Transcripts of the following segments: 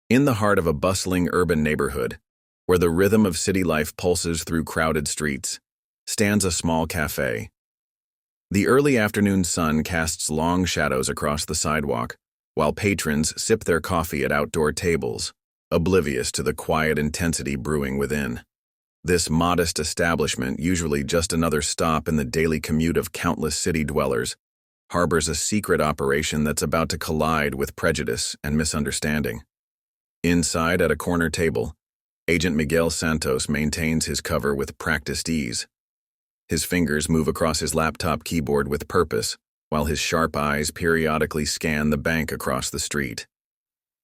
In the heart of a bustling urban neighborhood, where the rhythm of city life pulses through crowded streets, stands a small café. The early afternoon sun casts long shadows across the sidewalk, while patrons sip their coffee at outdoor tables, oblivious to the quiet intensity brewing within. This modest establishment, usually just another stop in the daily commute of countless city dwellers, harbors a secret operation that's about to collide with prejudice and misunderstanding. Inside, at a corner table, Agent Miguel Santos maintains his cover with practiced ease. His fingers move across his laptop keyboard with purpose, while his sharp eyes periodically scan the bank across the street.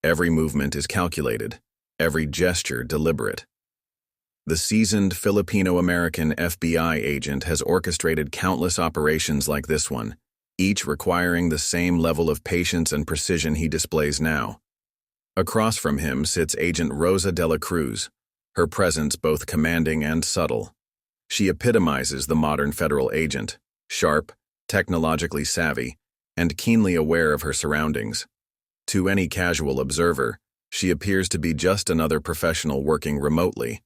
Every movement is calculated, every gesture deliberate. The seasoned Filipino-American FBI agent has orchestrated countless operations like this one, each requiring the same level of patience and precision he displays now. Across from him sits Agent Rosa de la Cruz, her presence both commanding and subtle. She epitomizes the modern federal agent, sharp, technologically savvy, and keenly aware of her surroundings. To any casual observer, she appears to be just another professional working remotely,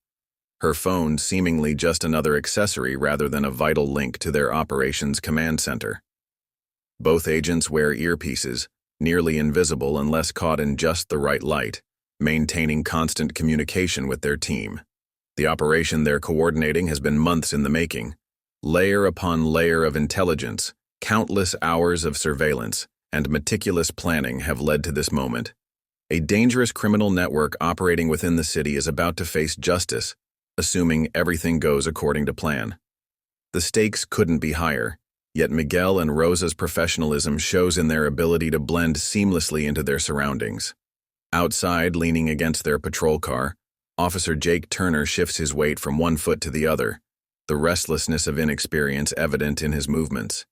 her phone seemingly just another accessory rather than a vital link to their operations command center. Both agents wear earpieces, nearly invisible unless caught in just the right light, maintaining constant communication with their team. The operation they're coordinating has been months in the making. Layer upon layer of intelligence, countless hours of surveillance, and meticulous planning have led to this moment. A dangerous criminal network operating within the city is about to face justice, assuming everything goes according to plan. The stakes couldn't be higher, yet Miguel and Rosa's professionalism shows in their ability to blend seamlessly into their surroundings. Outside, leaning against their patrol car, Officer Jake Turner shifts his weight from one foot to the other, the restlessness of inexperience evident in his movements.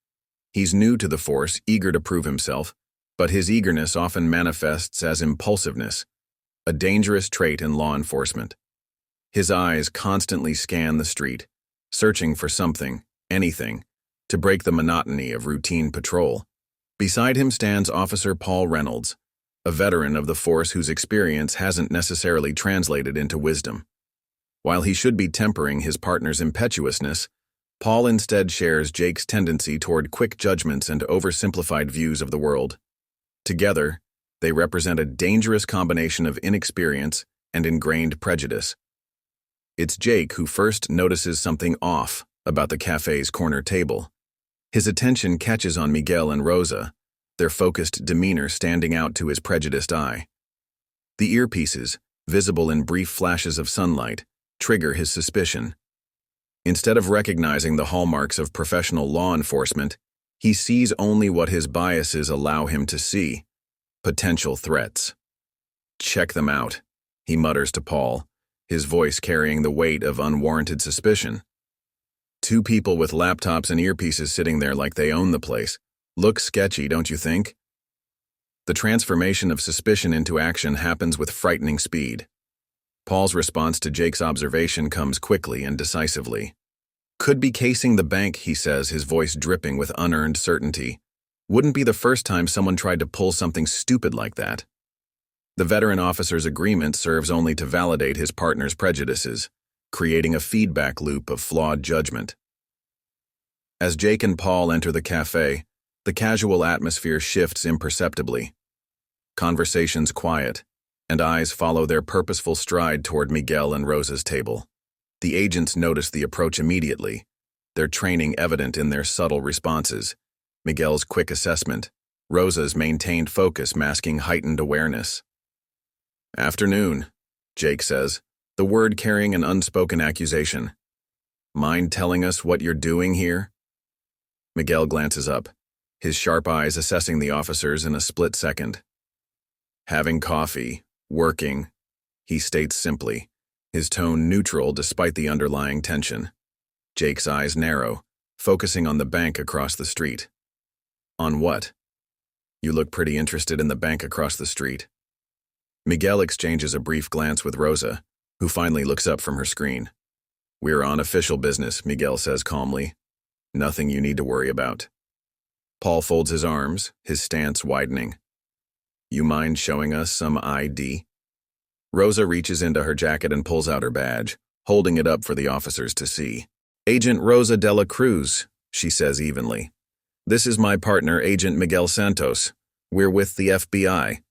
He's new to the force, eager to prove himself, but his eagerness often manifests as impulsiveness, a dangerous trait in law enforcement. His eyes constantly scan the street, searching for something, anything, to break the monotony of routine patrol. Beside him stands Officer Paul Reynolds, a veteran of the force whose experience hasn't necessarily translated into wisdom. While he should be tempering his partner's impetuousness, Paul instead shares Jake's tendency toward quick judgments and oversimplified views of the world. Together, they represent a dangerous combination of inexperience and ingrained prejudice. It's Jake who first notices something off about the cafe's corner table. His attention catches on Miguel and Rosa, their focused demeanor standing out to his prejudiced eye. The earpieces, visible in brief flashes of sunlight, trigger his suspicion. Instead of recognizing the hallmarks of professional law enforcement, he sees only what his biases allow him to see: potential threats. "Check them out," he mutters to Paul, his voice carrying the weight of unwarranted suspicion. Two people with laptops and earpieces sitting there like they own the place. Looks sketchy, don't you think? The transformation of suspicion into action happens with frightening speed. Paul's response to Jake's observation comes quickly and decisively. "Could be casing the bank," he says, his voice dripping with unearned certainty. "Wouldn't be the first time someone tried to pull something stupid like that." The veteran officer's agreement serves only to validate his partner's prejudices, creating a feedback loop of flawed judgment. As Jake and Paul enter the café, the casual atmosphere shifts imperceptibly. Conversations quiet, and eyes follow their purposeful stride toward Miguel and Rosa's table. The agents notice the approach immediately, their training evident in their subtle responses. Miguel's quick assessment, Rosa's maintained focus masking heightened awareness. "Afternoon," Jake says, the word carrying an unspoken accusation. "Mind telling us what you're doing here?" Miguel glances up, his sharp eyes assessing the officers in a split second. "Having coffee, working," he states simply, his tone neutral despite the underlying tension. Jake's eyes narrow, focusing on the bank across the street. "On what?" "You look pretty interested in the bank across the street." Miguel exchanges a brief glance with Rosa, who finally looks up from her screen. "We're on official business," Miguel says calmly. "Nothing you need to worry about." Paul folds his arms, his stance widening. "You mind showing us some ID?" Rosa reaches into her jacket and pulls out her badge, holding it up for the officers to see. "Agent Rosa de la Cruz," she says evenly. "This is my partner, Agent Miguel Santos. We're with the FBI."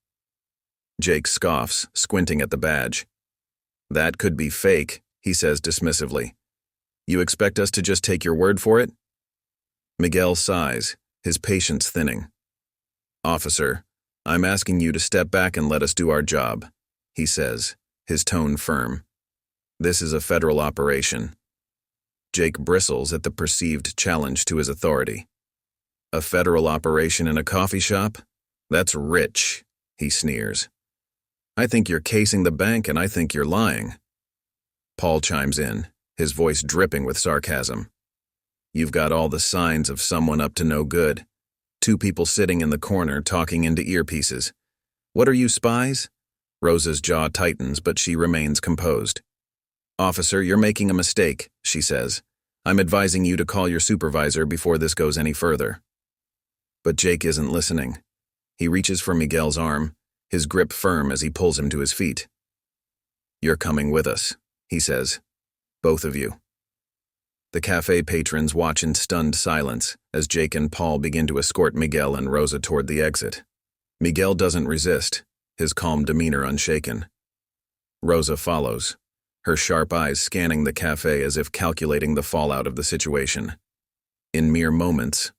Jake scoffs, squinting at the badge. "That could be fake," he says dismissively. "You expect us to just take your word for it?" Miguel sighs, his patience thinning. "Officer, I'm asking you to step back and let us do our job," he says, his tone firm. "This is a federal operation." Jake bristles at the perceived challenge to his authority. "A federal operation in a coffee shop? That's rich," he sneers. "I think you're casing the bank and I think you're lying." Paul chimes in, his voice dripping with sarcasm. "You've got all the signs of someone up to no good. Two people sitting in the corner talking into earpieces. What are you, spies?" Rosa's jaw tightens, but she remains composed. "Officer, you're making a mistake," she says. "I'm advising you to call your supervisor before this goes any further." But Jake isn't listening. He reaches for Miguel's arm, his grip firm as he pulls him to his feet. "You're coming with us," he says. "Both of you." The cafe patrons watch in stunned silence as Jake and Paul begin to escort Miguel and Rosa toward the exit. Miguel doesn't resist, his calm demeanor unshaken. Rosa follows, her sharp eyes scanning the cafe as if calculating the fallout of the situation. In mere moments,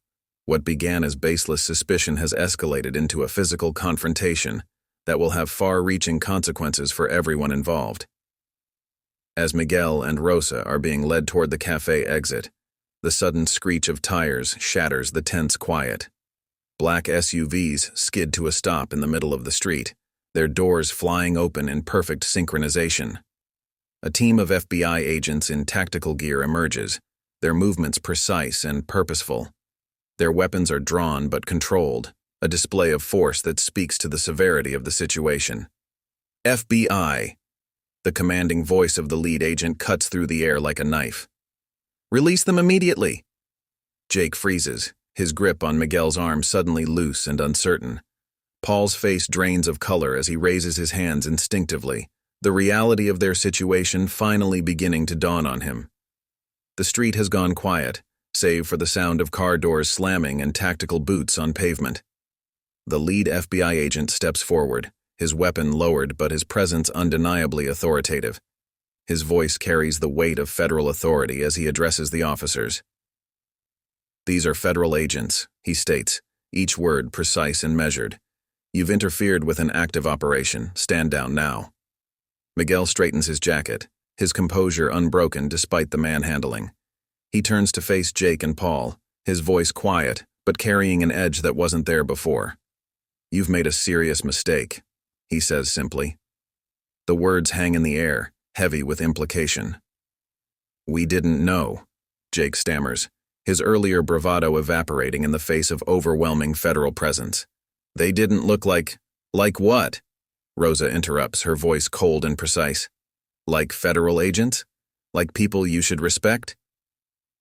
what began as baseless suspicion has escalated into a physical confrontation that will have far-reaching consequences for everyone involved. As Miguel and Rosa are being led toward the cafe exit, the sudden screech of tires shatters the tense quiet. Black SUVs skid to a stop in the middle of the street, their doors flying open in perfect synchronization. A team of FBI agents in tactical gear emerges, their movements precise and purposeful. Their weapons are drawn but controlled, a display of force that speaks to the severity of the situation. "FBI!" The commanding voice of the lead agent cuts through the air like a knife. "Release them immediately!" Jake freezes, his grip on Miguel's arm suddenly loose and uncertain. Paul's face drains of color as he raises his hands instinctively, the reality of their situation finally beginning to dawn on him. The street has gone quiet, save for the sound of car doors slamming and tactical boots on pavement. The lead FBI agent steps forward, his weapon lowered but his presence undeniably authoritative. His voice carries the weight of federal authority as he addresses the officers. "These are federal agents," he states, each word precise and measured. "You've interfered with an active operation. Stand down now." Miguel straightens his jacket, his composure unbroken despite the manhandling. He turns to face Jake and Paul, his voice quiet, but carrying an edge that wasn't there before. "You've made a serious mistake," he says simply. The words hang in the air, heavy with implication. "We didn't know," Jake stammers, his earlier bravado evaporating in the face of overwhelming federal presence. "They didn't look like..." "Like what?" Rosa interrupts, her voice cold and precise. "Like federal agents? Like people you should respect?"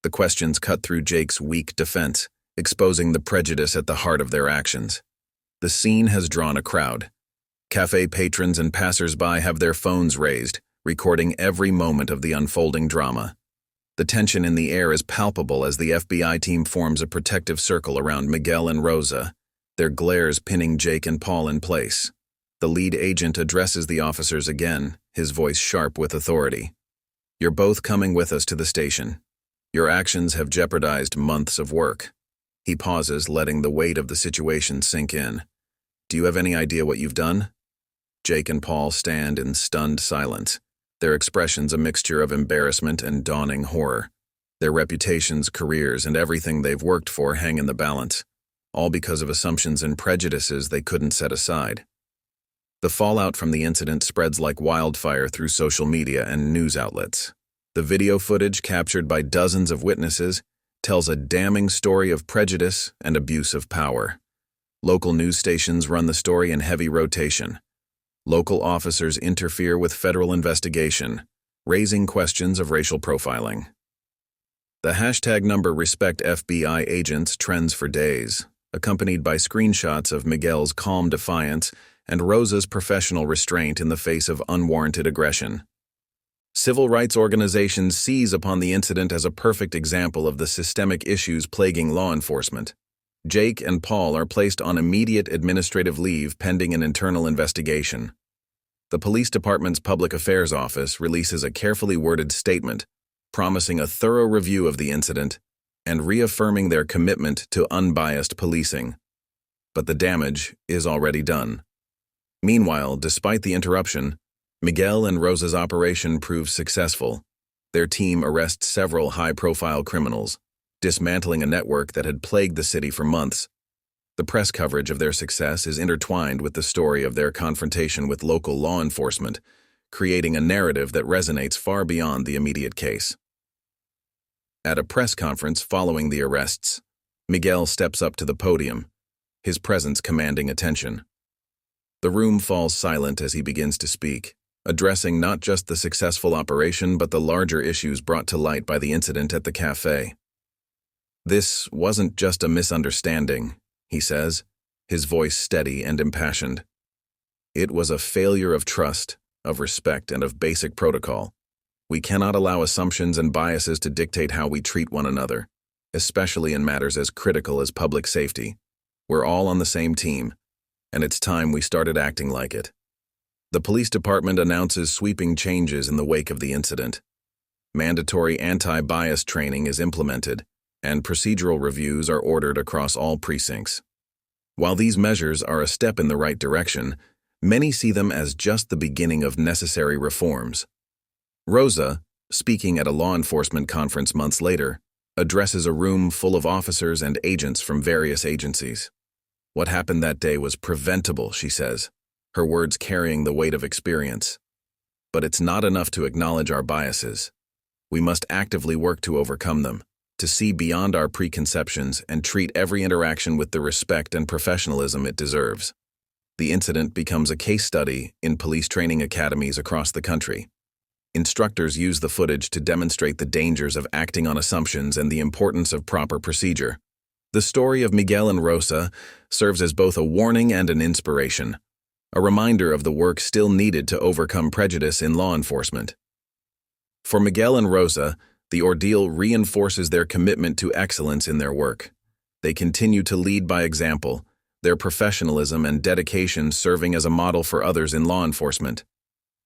The questions cut through Jake's weak defense, exposing the prejudice at the heart of their actions. The scene has drawn a crowd. Cafe patrons and passers-by have their phones raised, recording every moment of the unfolding drama. The tension in the air is palpable as the FBI team forms a protective circle around Miguel and Rosa, their glares pinning Jake and Paul in place. The lead agent addresses the officers again, his voice sharp with authority. "You're both coming with us to the station. Your actions have jeopardized months of work." He pauses, letting the weight of the situation sink in. "Do you have any idea what you've done?" Jake and Paul stand in stunned silence, their expressions a mixture of embarrassment and dawning horror. Their reputations, careers, and everything they've worked for hang in the balance, all because of assumptions and prejudices they couldn't set aside. The fallout from the incident spreads like wildfire through social media and news outlets. The video footage, captured by dozens of witnesses, tells a damning story of prejudice and abuse of power. Local news stations run the story in heavy rotation. Local officers interfere with federal investigation, raising questions of racial profiling. The hashtag #RespectFBI agents trends for days, accompanied by screenshots of Miguel's calm defiance and Rosa's professional restraint in the face of unwarranted aggression. Civil rights organizations seize upon the incident as a perfect example of the systemic issues plaguing law enforcement. Jake and Paul are placed on immediate administrative leave pending an internal investigation. The police department's public affairs office releases a carefully worded statement promising a thorough review of the incident and reaffirming their commitment to unbiased policing. But the damage is already done. Meanwhile, despite the interruption, Miguel and Rosa's operation proves successful. Their team arrests several high-profile criminals, dismantling a network that had plagued the city for months. The press coverage of their success is intertwined with the story of their confrontation with local law enforcement, creating a narrative that resonates far beyond the immediate case. At a press conference following the arrests, Miguel steps up to the podium, his presence commanding attention. The room falls silent as he begins to speak, addressing not just the successful operation but the larger issues brought to light by the incident at the café. "This wasn't just a misunderstanding," he says, his voice steady and impassioned. "It was a failure of trust, of respect, and of basic protocol. We cannot allow assumptions and biases to dictate how we treat one another, especially in matters as critical as public safety. We're all on the same team, and it's time we started acting like it." The police department announces sweeping changes in the wake of the incident. Mandatory anti-bias training is implemented, and procedural reviews are ordered across all precincts. While these measures are a step in the right direction, many see them as just the beginning of necessary reforms. Rosa, speaking at a law enforcement conference months later, addresses a room full of officers and agents from various agencies. "What happened that day was preventable," she says, her words carrying the weight of experience. "But it's not enough to acknowledge our biases. We must actively work to overcome them, to see beyond our preconceptions and treat every interaction with the respect and professionalism it deserves." The incident becomes a case study in police training academies across the country. Instructors use the footage to demonstrate the dangers of acting on assumptions and the importance of proper procedure. The story of Miguel and Rosa serves as both a warning and an inspiration, a reminder of the work still needed to overcome prejudice in law enforcement. For Miguel and Rosa, the ordeal reinforces their commitment to excellence in their work. They continue to lead by example, their professionalism and dedication serving as a model for others in law enforcement.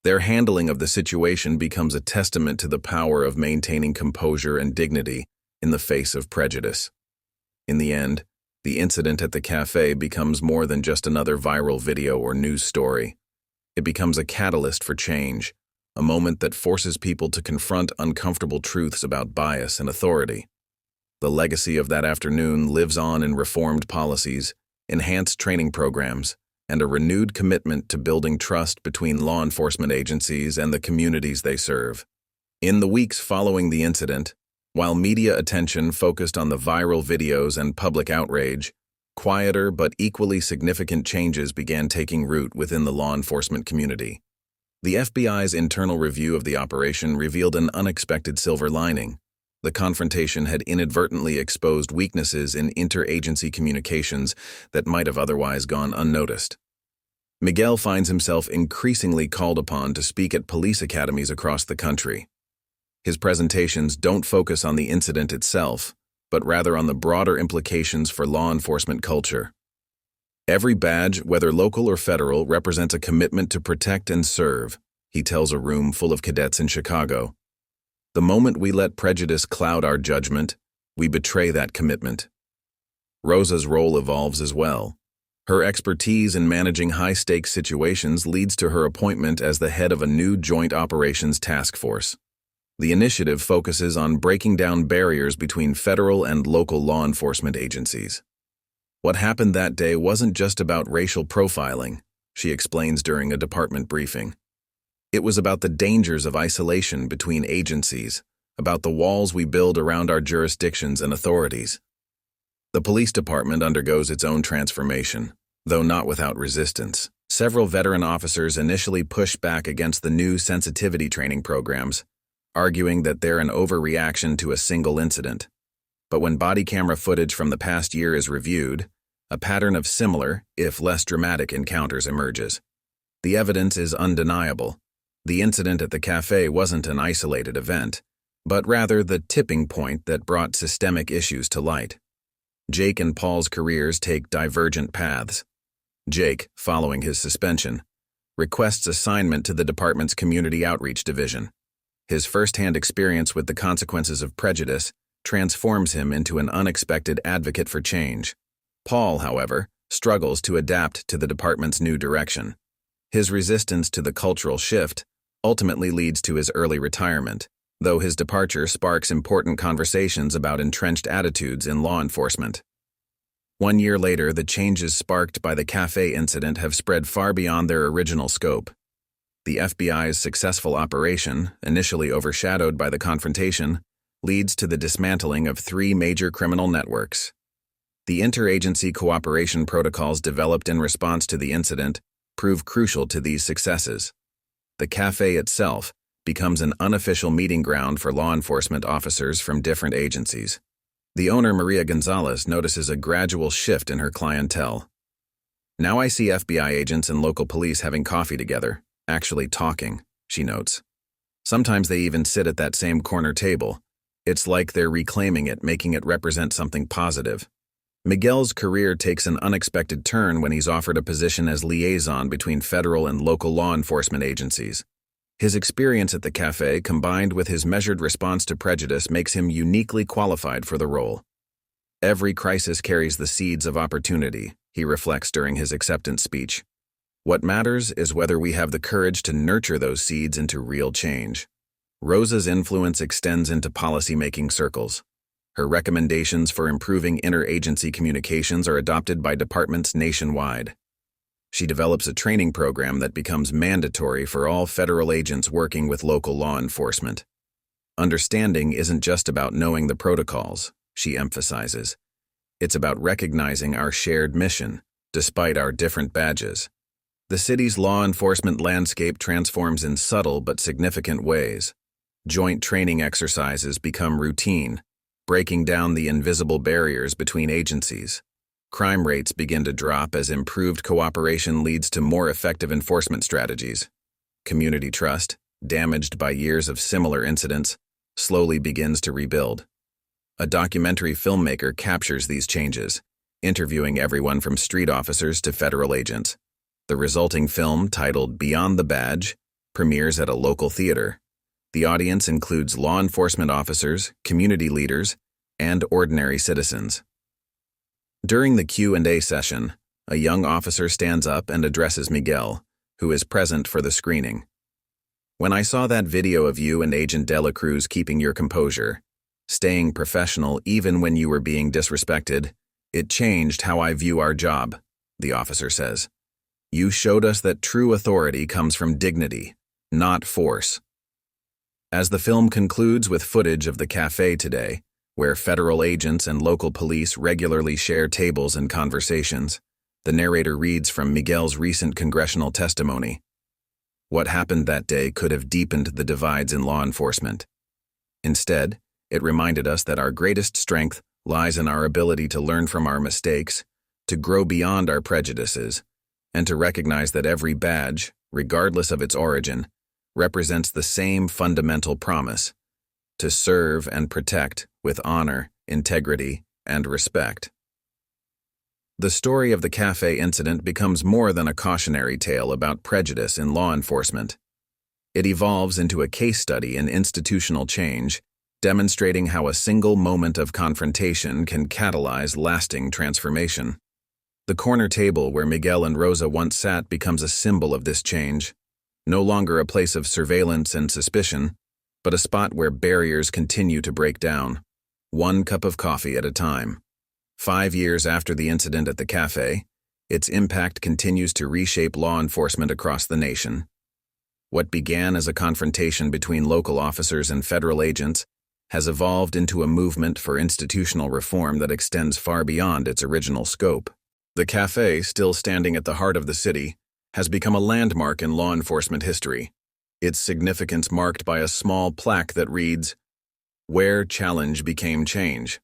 Their handling of the situation becomes a testament to the power of maintaining composure and dignity in the face of prejudice. In the end, the incident at the café becomes more than just another viral video or news story. It becomes a catalyst for change, a moment that forces people to confront uncomfortable truths about bias and authority. The legacy of that afternoon lives on in reformed policies, enhanced training programs, and a renewed commitment to building trust between law enforcement agencies and the communities they serve. In the weeks following the incident, while media attention focused on the viral videos and public outrage, quieter but equally significant changes began taking root within the law enforcement community. The FBI's internal review of the operation revealed an unexpected silver lining. The confrontation had inadvertently exposed weaknesses in interagency communications that might have otherwise gone unnoticed. Miguel finds himself increasingly called upon to speak at police academies across the country. His presentations don't focus on the incident itself, but rather on the broader implications for law enforcement culture. "Every badge, whether local or federal, represents a commitment to protect and serve," he tells a room full of cadets in Chicago. "The moment we let prejudice cloud our judgment, we betray that commitment." Rosa's role evolves as well. Her expertise in managing high-stakes situations leads to her appointment as the head of a new Joint Operations Task Force. The initiative focuses on breaking down barriers between federal and local law enforcement agencies. "What happened that day wasn't just about racial profiling," she explains during a department briefing. "It was about the dangers of isolation between agencies, about the walls we build around our jurisdictions and authorities." The police department undergoes its own transformation, though not without resistance. Several veteran officers initially pushed back against the new sensitivity training programs, arguing that they're an overreaction to a single incident. But when body camera footage from the past year is reviewed, A pattern of similar, if less dramatic, encounters emerges. The evidence is undeniable. The incident at the café wasn't an isolated event, but rather the tipping point that brought systemic issues to light. Jake and Paul's careers take divergent paths. Jake, following his suspension, requests assignment to the department's Community Outreach Division. His first-hand experience with the consequences of prejudice transforms him into an unexpected advocate for change. Paul, however, struggles to adapt to the department's new direction. His resistance to the cultural shift ultimately leads to his early retirement, though his departure sparks important conversations about entrenched attitudes in law enforcement. 1 year later, the changes sparked by the café incident have spread far beyond their original scope. The FBI's successful operation, initially overshadowed by the confrontation, leads to the dismantling of 3 major criminal networks. The interagency cooperation protocols developed in response to the incident prove crucial to these successes. The café itself becomes an unofficial meeting ground for law enforcement officers from different agencies. The owner, Maria Gonzalez, notices a gradual shift in her clientele. "Now I see FBI agents and local police having coffee together, actually talking," she notes. "Sometimes they even sit at that same corner table. It's like they're reclaiming it, making it represent something positive." Miguel's career takes an unexpected turn when he's offered a position as liaison between federal and local law enforcement agencies. His experience at the café, combined with his measured response to prejudice, makes him uniquely qualified for the role. "Every crisis carries the seeds of opportunity," he reflects during his acceptance speech. "What matters is whether we have the courage to nurture those seeds into real change." Rosa's influence extends into policymaking circles. Her recommendations for improving interagency communications are adopted by departments nationwide. She develops a training program that becomes mandatory for all federal agents working with local law enforcement. "Understanding isn't just about knowing the protocols," she emphasizes. "It's about recognizing our shared mission, despite our different badges." The city's law enforcement landscape transforms in subtle but significant ways. Joint training exercises become routine, breaking down the invisible barriers between agencies. Crime rates begin to drop as improved cooperation leads to more effective enforcement strategies. Community trust, damaged by years of similar incidents, slowly begins to rebuild. A documentary filmmaker captures these changes, interviewing everyone from street officers to federal agents. The resulting film, titled Beyond the Badge, premieres at a local theater. The audience includes law enforcement officers, community leaders, and ordinary citizens. During the Q&A session, a young officer stands up and addresses Miguel, who is present for the screening. "When I saw that video of you and Agent De La Cruz keeping your composure, staying professional even when you were being disrespected, it changed how I view our job," the officer says. "You showed us that true authority comes from dignity, not force." As the film concludes with footage of the café today, where federal agents and local police regularly share tables and conversations, the narrator reads from Miguel's recent congressional testimony. What happened that day could have deepened the divides in law enforcement. Instead, it reminded us that our greatest strength lies in our ability to learn from our mistakes, to grow beyond our prejudices, and to recognize that every badge, regardless of its origin, represents the same fundamental promise: to serve and protect with honor, integrity, and respect. The story of the café incident becomes more than a cautionary tale about prejudice in law enforcement. It evolves into a case study in institutional change, demonstrating how a single moment of confrontation can catalyze lasting transformation. The corner table where Miguel and Rosa once sat becomes a symbol of this change, no longer a place of surveillance and suspicion, but a spot where barriers continue to break down, one cup of coffee at a time. 5 years after the incident at the café, its impact continues to reshape law enforcement across the nation. What began as a confrontation between local officers and federal agents has evolved into a movement for institutional reform that extends far beyond its original scope. The café, still standing at the heart of the city, has become a landmark in law enforcement history, its significance marked by a small plaque that reads, "Where challenge became change."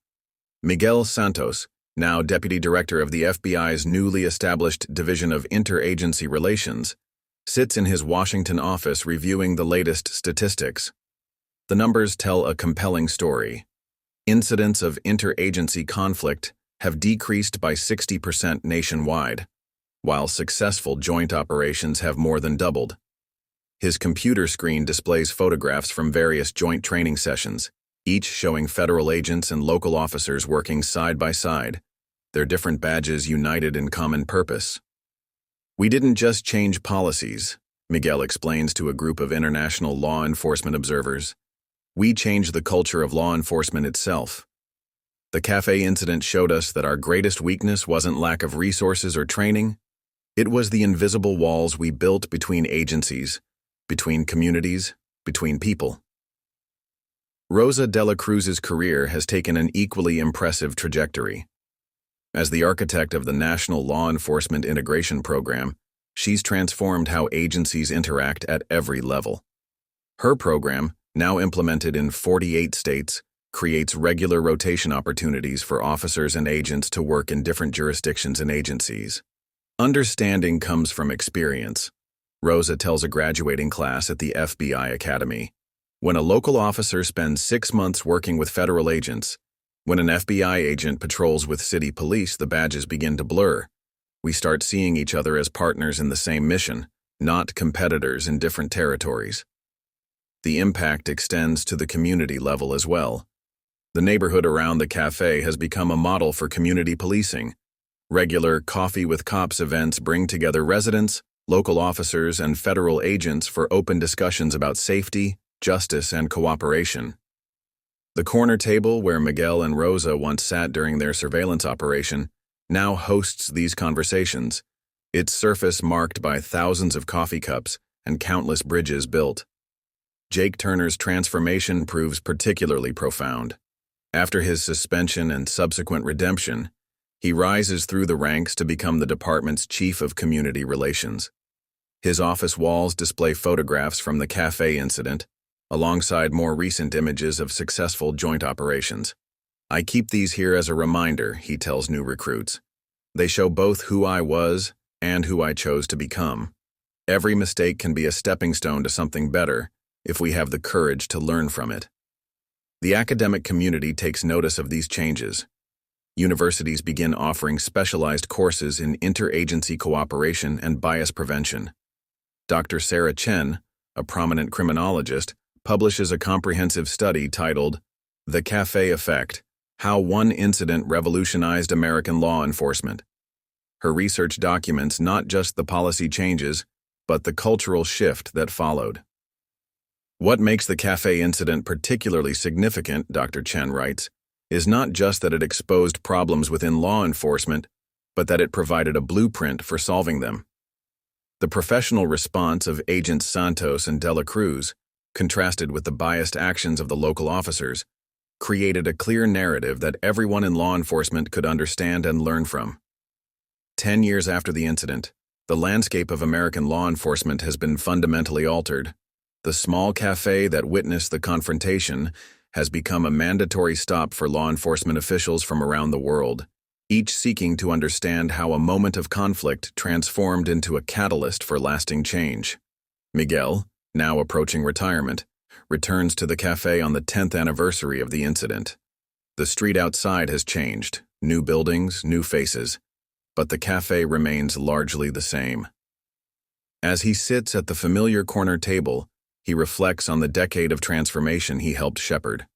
Miguel Santos, now deputy director of the FBI's newly established Division of Interagency Relations, sits in his Washington office reviewing the latest statistics. The numbers tell a compelling story. Incidents of interagency conflict have decreased by 60% nationwide, while successful joint operations have more than doubled. His computer screen displays photographs from various joint training sessions, each showing federal agents and local officers working side by side, their different badges united in common purpose. "We didn't just change policies," Miguel explains to a group of international law enforcement observers. "We changed the culture of law enforcement itself." The café incident showed us that our greatest weakness wasn't lack of resources or training. It was the invisible walls we built between agencies, between communities, between people. Rosa de la Cruz's career has taken an equally impressive trajectory. As the architect of the National Law Enforcement Integration Program, she's transformed how agencies interact at every level. Her program, now implemented in 48 states, creates regular rotation opportunities for officers and agents to work in different jurisdictions and agencies. Understanding comes from experience, Rosa tells a graduating class at the FBI Academy. When a local officer spends 6 months working with federal agents, when an FBI agent patrols with city police, the badges begin to blur. We start seeing each other as partners in the same mission, not competitors in different territories. The impact extends to the community level as well. The neighborhood around the café has become a model for community policing. Regular Coffee with Cops events bring together residents, local officers, and federal agents for open discussions about safety, justice, and cooperation. The corner table where Miguel and Rosa once sat during their surveillance operation now hosts these conversations, its surface marked by thousands of coffee cups and countless bridges built. Jake Turner's transformation proves particularly profound. After his suspension and subsequent redemption, he rises through the ranks to become the department's chief of community relations. His office walls display photographs from the café incident, alongside more recent images of successful joint operations. "I keep these here as a reminder," he tells new recruits. "They show both who I was and who I chose to become. Every mistake can be a stepping stone to something better if we have the courage to learn from it." The academic community takes notice of these changes. Universities begin offering specialized courses in interagency cooperation and bias prevention. Dr. Sarah Chen, a prominent criminologist, publishes a comprehensive study titled "The Café Effect: How One Incident Revolutionized American Law Enforcement." Her research documents not just the policy changes, but the cultural shift that followed. What makes the café incident particularly significant, Dr. Chen writes, is not just that it exposed problems within law enforcement, but that it provided a blueprint for solving them. The professional response of Agents Santos and De La Cruz, contrasted with the biased actions of the local officers, created a clear narrative that everyone in law enforcement could understand and learn from. 10 years after the incident, the landscape of American law enforcement has been fundamentally altered. The small café that witnessed the confrontation has become a mandatory stop for law enforcement officials from around the world, each seeking to understand how a moment of conflict transformed into a catalyst for lasting change. Miguel, now approaching retirement, returns to the café on the 10th anniversary of the incident. The street outside has changed, new buildings, new faces, but the café remains largely the same. As he sits at the familiar corner table, he reflects on the decade of transformation he helped shepherd.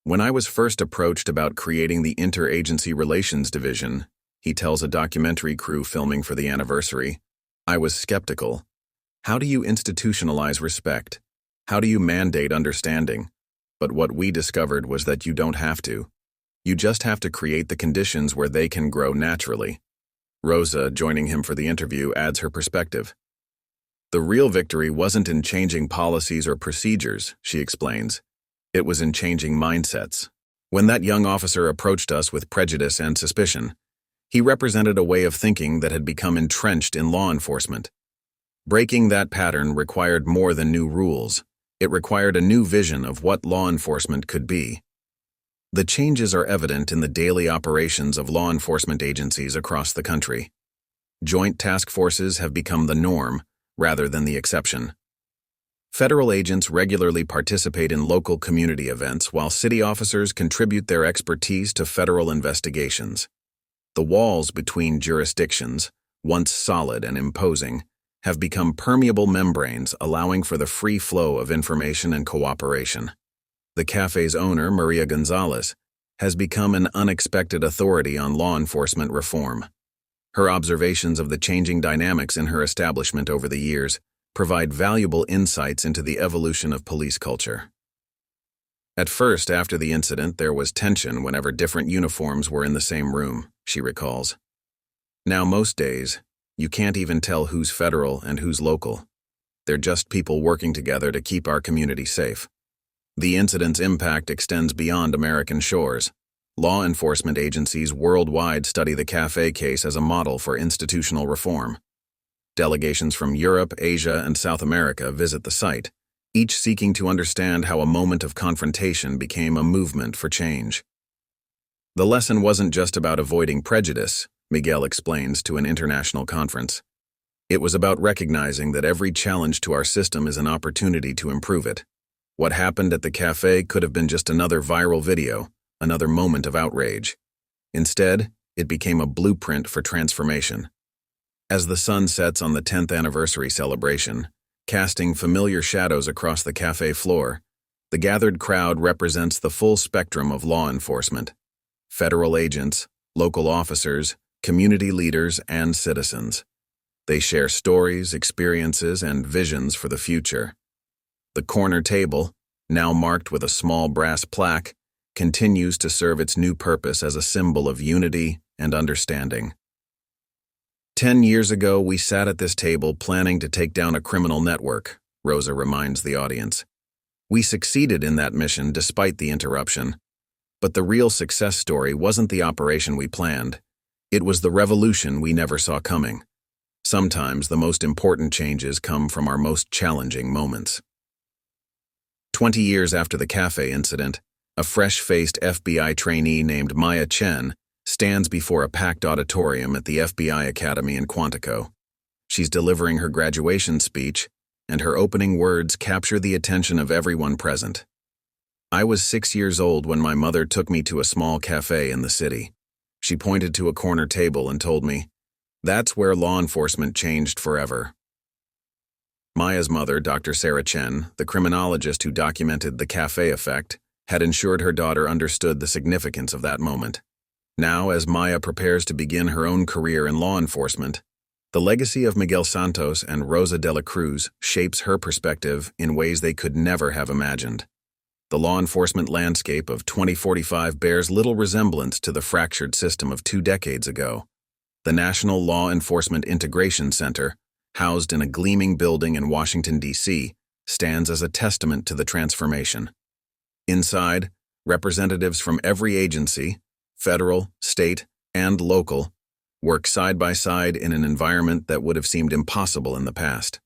"When I was first approached about creating the Interagency Relations Division," he tells a documentary crew filming for the anniversary, "I was skeptical. How do you institutionalize respect? How do you mandate understanding? But what we discovered was that you don't have to. You just have to create the conditions where they can grow naturally." Rosa, joining him for the interview, adds her perspective. "The real victory wasn't in changing policies or procedures," she explains. "It was in changing mindsets. When that young officer approached us with prejudice and suspicion, he represented a way of thinking that had become entrenched in law enforcement. Breaking that pattern required more than new rules. It required a new vision of what law enforcement could be." The changes are evident in the daily operations of law enforcement agencies across the country. Joint task forces have become the norm, rather than the exception. Federal agents regularly participate in local community events, while city officers contribute their expertise to federal investigations. The walls between jurisdictions, once solid and imposing, have become permeable membranes, allowing for the free flow of information and cooperation. The cafe's owner, Maria Gonzalez, has become an unexpected authority on law enforcement reform. Her observations of the changing dynamics in her establishment over the years provide valuable insights into the evolution of police culture. At first, after the incident, there was tension whenever different uniforms were in the same room, she recalls. Now, most days, you can't even tell who's federal and who's local. They're just people working together to keep our community safe. The incident's impact extends beyond American shores. Law enforcement agencies worldwide study the café case as a model for institutional reform. Delegations from Europe, Asia, and South America visit the site, each seeking to understand how a moment of confrontation became a movement for change. The lesson wasn't just about avoiding prejudice, Miguel explains to an international conference. It was about recognizing that every challenge to our system is an opportunity to improve it. What happened at the café could have been just another viral video, another moment of outrage. Instead, it became a blueprint for transformation. As the sun sets on the 10th anniversary celebration, casting familiar shadows across the café floor, the gathered crowd represents the full spectrum of law enforcement: federal agents, local officers, community leaders, and citizens. They share stories, experiences, and visions for the future. The corner table, now marked with a small brass plaque, continues to serve its new purpose as a symbol of unity and understanding. 10 years ago, we sat at this table planning to take down a criminal network, Rosa reminds the audience. We succeeded in that mission despite the interruption. But the real success story wasn't the operation we planned. It was the revolution we never saw coming. Sometimes the most important changes come from our most challenging moments. 20 years after the café incident, a fresh-faced FBI trainee named Maya Chen stands before a packed auditorium at the FBI Academy in Quantico. She's delivering her graduation speech, and her opening words capture the attention of everyone present. I was 6 years old when my mother took me to a small café in the city. She pointed to a corner table and told me, "That's where law enforcement changed forever." Maya's mother, Dr. Sarah Chen, the criminologist who documented the café effect, had ensured her daughter understood the significance of that moment. Now, as Maya prepares to begin her own career in law enforcement, the legacy of Miguel Santos and Rosa de la Cruz shapes her perspective in ways they could never have imagined. The law enforcement landscape of 2045 bears little resemblance to the fractured system of 2 decades ago. The National Law Enforcement Integration Center, housed in a gleaming building in Washington, D.C., stands as a testament to the transformation. Inside, representatives from every agency, federal, state, and local, work side by side in an environment that would have seemed impossible in the past.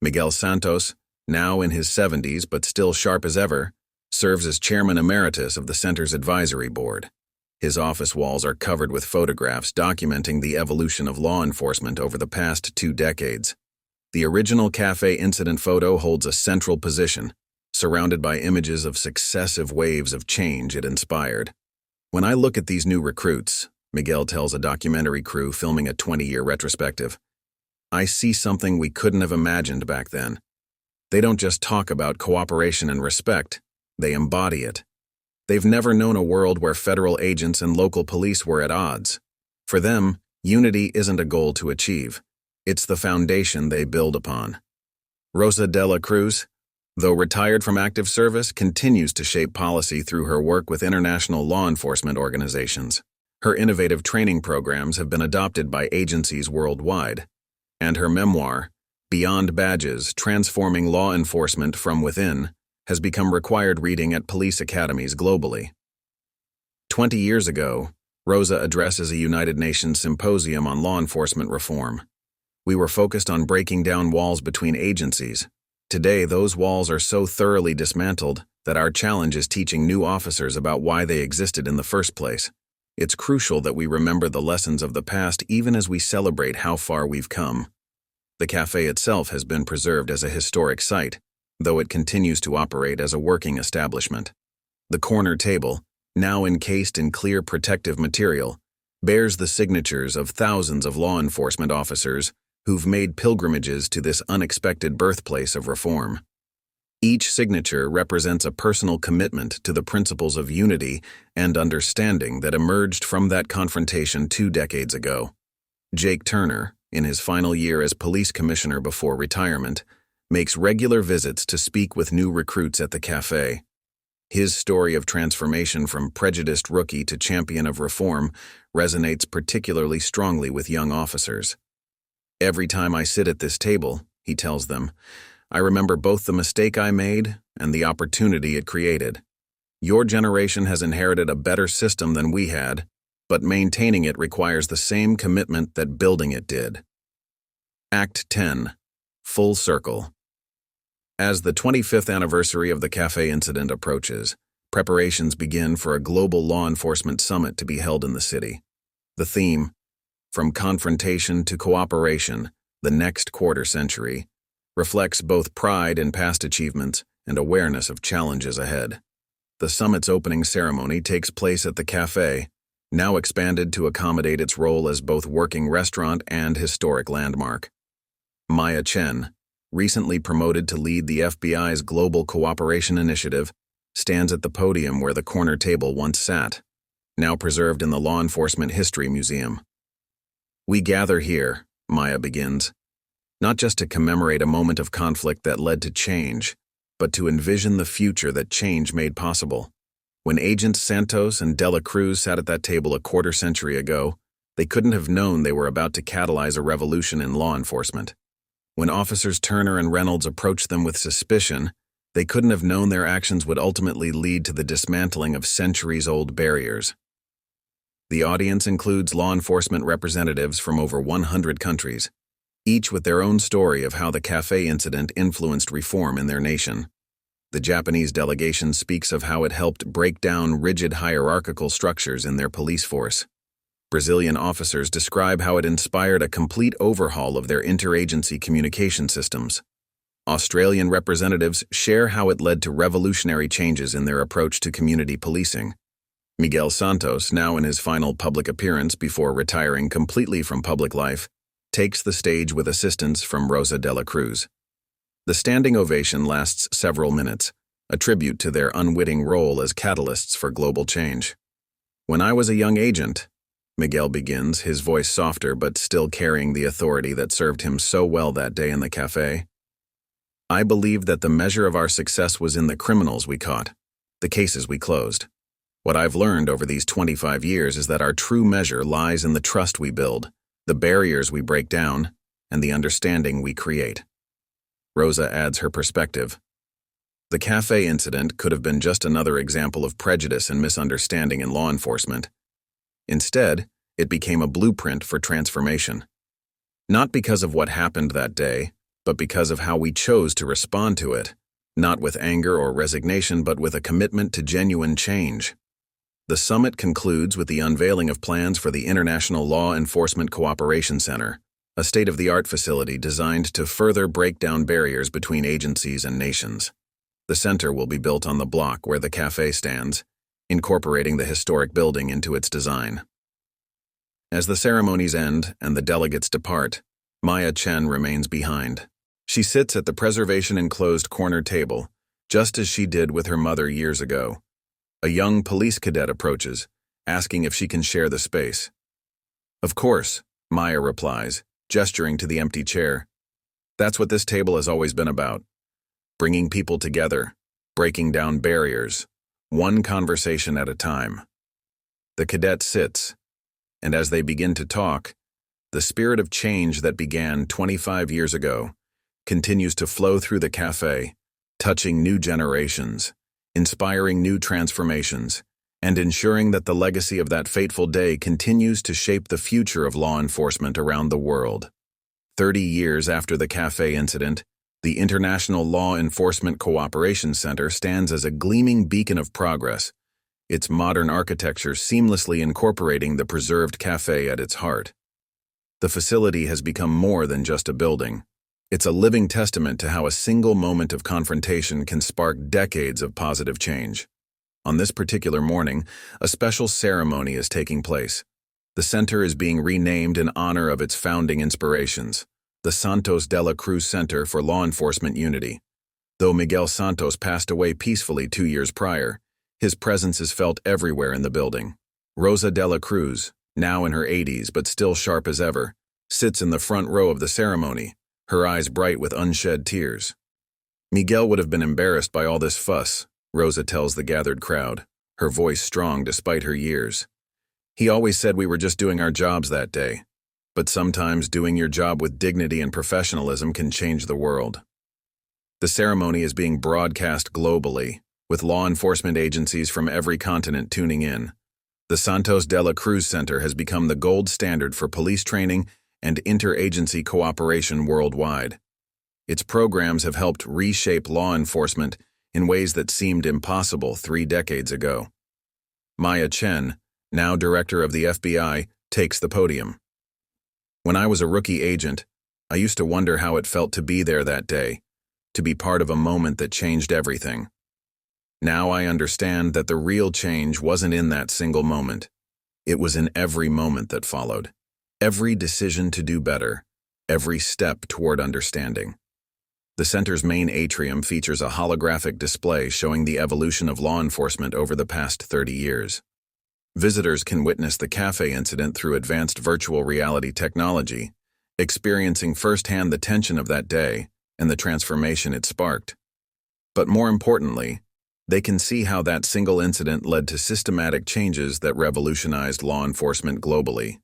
Miguel Santos, now in his 70s but still sharp as ever, serves as chairman emeritus of the center's advisory board. His office walls are covered with photographs documenting the evolution of law enforcement over the past 2 decades. The original café incident photo holds a central position, surrounded by images of successive waves of change it inspired. When I look at these new recruits, Miguel tells a documentary crew filming a 20-year retrospective, I see something we couldn't have imagined back then. They don't just talk about cooperation and respect, they embody it. They've never known a world where federal agents and local police were at odds. For them, unity isn't a goal to achieve. It's the foundation they build upon. Rosa de la Cruz, though retired from active service, continues to shape policy through her work with international law enforcement organizations. Her innovative training programs have been adopted by agencies worldwide, and her memoir, Beyond Badges: Transforming Law Enforcement from Within, has become required reading at police academies globally. 20 years ago, Rosa addresses a United Nations symposium on law enforcement reform. We were focused on breaking down walls between agencies. Today, those walls are so thoroughly dismantled that our challenge is teaching new officers about why they existed in the first place. It's crucial that we remember the lessons of the past even as we celebrate how far we've come. The cafe itself has been preserved as a historic site, though it continues to operate as a working establishment. The corner table, now encased in clear protective material, bears the signatures of thousands of law enforcement officers who've made pilgrimages to this unexpected birthplace of reform. Each signature represents a personal commitment to the principles of unity and understanding that emerged from that confrontation 2 decades ago. Jake Turner, in his final year as police commissioner before retirement, makes regular visits to speak with new recruits at the cafe. His story of transformation from prejudiced rookie to champion of reform resonates particularly strongly with young officers. "Every time I sit at this table," he tells them, "I remember both the mistake I made and the opportunity it created. Your generation has inherited a better system than we had, but maintaining it requires the same commitment that building it did." Act 10. Full Circle. As the 25th anniversary of the cafe incident approaches, preparations begin for a global law enforcement summit to be held in the city. The theme, "From Confrontation to Cooperation, the Next Quarter Century," reflects both pride in past achievements and awareness of challenges ahead. The summit's opening ceremony takes place at the cafe, now expanded to accommodate its role as both working restaurant and historic landmark. Maya Chen, recently promoted to lead the FBI's Global Cooperation Initiative, stands at the podium where the corner table once sat, now preserved in the Law Enforcement History Museum. "We gather here," Maya begins, "not just to commemorate a moment of conflict that led to change, but to envision the future that change made possible. When Agents Santos and Dela Cruz sat at that table a quarter century ago, they couldn't have known they were about to catalyze a revolution in law enforcement. When Officers Turner and Reynolds approached them with suspicion, they couldn't have known their actions would ultimately lead to the dismantling of centuries-old barriers." The audience includes law enforcement representatives from over 100 countries, each with their own story of how the cafe incident influenced reform in their nation. The Japanese delegation speaks of how it helped break down rigid hierarchical structures in their police force. Brazilian officers describe how it inspired a complete overhaul of their interagency communication systems. Australian representatives share how it led to revolutionary changes in their approach to community policing. Miguel Santos, now in his final public appearance before retiring completely from public life, takes the stage with assistance from Rosa de la Cruz. The standing ovation lasts several minutes, a tribute to their unwitting role as catalysts for global change. "When I was a young agent," Miguel begins, his voice softer but still carrying the authority that served him so well that day in the cafe, "I believed that the measure of our success was in the criminals we caught, the cases we closed. What I've learned over these 25 years is that our true measure lies in the trust we build, the barriers we break down, and the understanding we create." Rosa adds her perspective. "The cafe incident could have been just another example of prejudice and misunderstanding in law enforcement. Instead, it became a blueprint for transformation. Not because of what happened that day, but because of how we chose to respond to it, not with anger or resignation, but with a commitment to genuine change." The summit concludes with the unveiling of plans for the International Law Enforcement Cooperation Center, a state-of-the-art facility designed to further break down barriers between agencies and nations. The center will be built on the block where the cafe stands, incorporating the historic building into its design. As the ceremonies end and the delegates depart, Maya Chen remains behind. She sits at the preservation-enclosed corner table, just as she did with her mother years ago. A young police cadet approaches, asking if she can share the space. "Of course," Maya replies, gesturing to the empty chair. "That's what this table has always been about. Bringing people together, breaking down barriers, one conversation at a time." The cadet sits, and as they begin to talk, the spirit of change that began 25 years ago continues to flow through the cafe, touching new generations, inspiring new transformations, and ensuring that the legacy of that fateful day continues to shape the future of law enforcement around the world. 30 years after the cafe incident, The International Law Enforcement Cooperation Center stands as a gleaming beacon of progress, its modern architecture seamlessly incorporating the preserved café at its heart. The facility has become more than just a building. It's a living testament to how a single moment of confrontation can spark decades of positive change. On this particular morning, a special ceremony is taking place. The center is being renamed in honor of its founding inspirations, the Santos de la Cruz Center for Law Enforcement Unity. Though Miguel Santos passed away peacefully 2 years prior, his presence is felt everywhere in the building. Rosa de la Cruz, now in her 80s but still sharp as ever, sits in the front row of the ceremony, her eyes bright with unshed tears. Miguel would have been embarrassed by all this fuss, Rosa tells the gathered crowd, her voice strong despite her years. He always said we were just doing our jobs that day. But sometimes doing your job with dignity and professionalism can change the world. The ceremony is being broadcast globally, with law enforcement agencies from every continent tuning in. The Santos de la Cruz Center has become the gold standard for police training and interagency cooperation worldwide. Its programs have helped reshape law enforcement in ways that seemed impossible 3 decades ago. Maya Chen, now director of the FBI, takes the podium. When I was a rookie agent, I used to wonder how it felt to be there that day, to be part of a moment that changed everything. Now I understand that the real change wasn't in that single moment. It was in every moment that followed, every decision to do better, every step toward understanding. The center's main atrium features a holographic display showing the evolution of law enforcement over the past 30 years. Visitors can witness the café incident through advanced virtual reality technology, experiencing firsthand the tension of that day and the transformation it sparked. But more importantly, they can see how that single incident led to systematic changes that revolutionized law enforcement globally.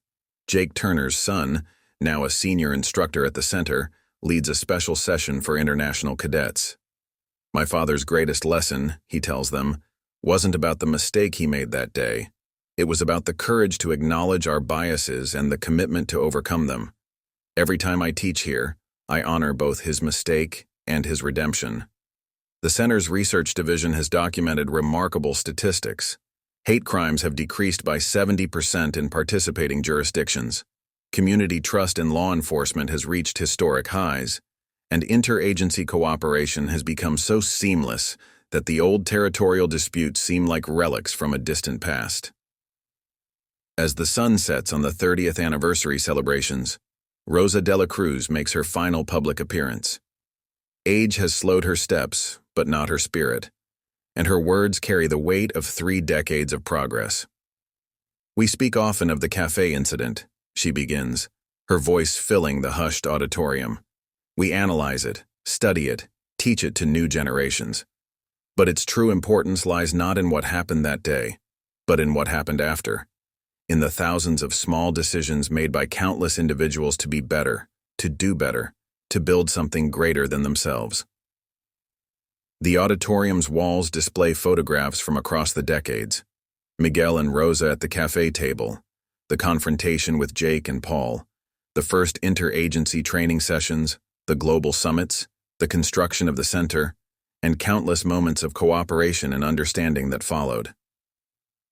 Jake Turner's son, now a senior instructor at the center, leads a special session for international cadets. My father's greatest lesson, he tells them, wasn't about the mistake he made that day. It was about the courage to acknowledge our biases and the commitment to overcome them. Every time I teach here, I honor both his mistake and his redemption. The center's research division has documented remarkable statistics. Hate crimes have decreased by 70% in participating jurisdictions. Community trust in law enforcement has reached historic highs, and interagency cooperation has become so seamless that the old territorial disputes seem like relics from a distant past. As the sun sets on the 30th anniversary celebrations, Rosa de la Cruz makes her final public appearance. Age has slowed her steps, but not her spirit, and her words carry the weight of 3 decades of progress. We speak often of the café incident, she begins, her voice filling the hushed auditorium. We analyze it, study it, teach it to new generations. But its true importance lies not in what happened that day, but in what happened after. In the thousands of small decisions made by countless individuals to be better, to do better, to build something greater than themselves. The auditorium's walls display photographs from across the decades. Miguel and Rosa at the café table, the confrontation with Jake and Paul, the first interagency training sessions, the global summits, the construction of the center, and countless moments of cooperation and understanding that followed.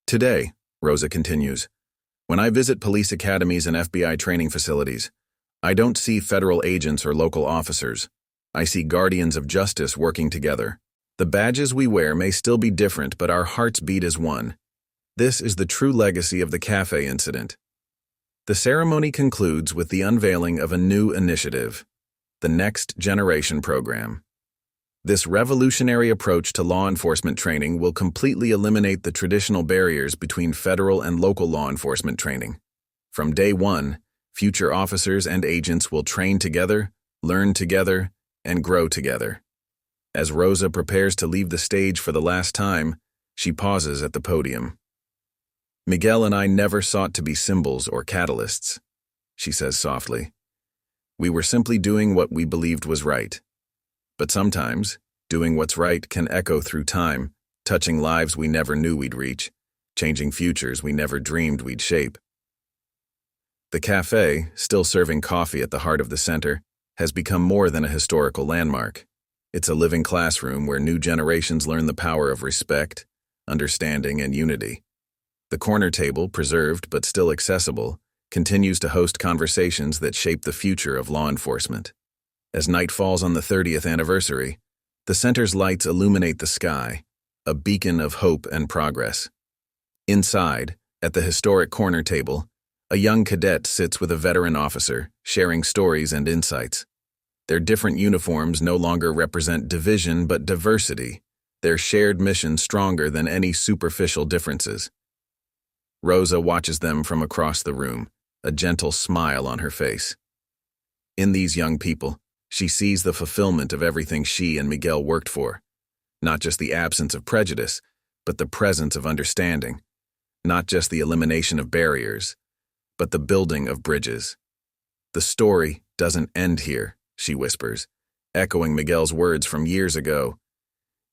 Today, Rosa continues, when I visit police academies and FBI training facilities, I don't see federal agents or local officers. I see guardians of justice working together. The badges we wear may still be different, but our hearts beat as one. This is the true legacy of the café incident. The ceremony concludes with the unveiling of a new initiative, the Next Generation Program. This revolutionary approach to law enforcement training will completely eliminate the traditional barriers between federal and local law enforcement training. From day one, future officers and agents will train together, learn together, and grow together. As Rosa prepares to leave the stage for the last time, she pauses at the podium. Miguel and I never sought to be symbols or catalysts, she says softly. We were simply doing what we believed was right. But sometimes, doing what's right can echo through time, touching lives we never knew we'd reach, changing futures we never dreamed we'd shape. The café, still serving coffee at the heart of the center, has become more than a historical landmark. It's a living classroom where new generations learn the power of respect, understanding, and unity. The corner table, preserved but still accessible, continues to host conversations that shape the future of law enforcement. As night falls on the 30th anniversary, the center's lights illuminate the sky, a beacon of hope and progress. Inside, at the historic corner table, a young cadet sits with a veteran officer, sharing stories and insights. Their different uniforms no longer represent division but diversity, their shared mission stronger than any superficial differences. Rosa watches them from across the room, a gentle smile on her face. In these young people, she sees the fulfillment of everything she and Miguel worked for. Not just the absence of prejudice, but the presence of understanding. Not just the elimination of barriers, but the building of bridges. The story doesn't end here, she whispers, echoing Miguel's words from years ago.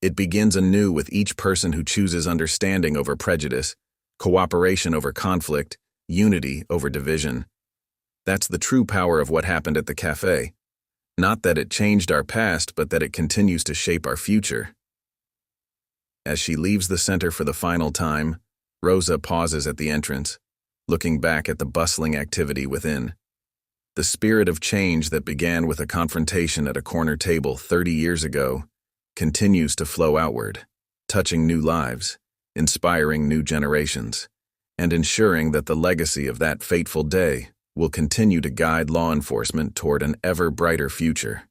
It begins anew with each person who chooses understanding over prejudice, cooperation over conflict, unity over division. That's the true power of what happened at the café. Not that it changed our past, but that it continues to shape our future. As she leaves the center for the final time, Rosa pauses at the entrance, looking back at the bustling activity within. The spirit of change that began with a confrontation at a corner table 30 years ago continues to flow outward, touching new lives, inspiring new generations, and ensuring that the legacy of that fateful day will continue to guide law enforcement toward an ever brighter future.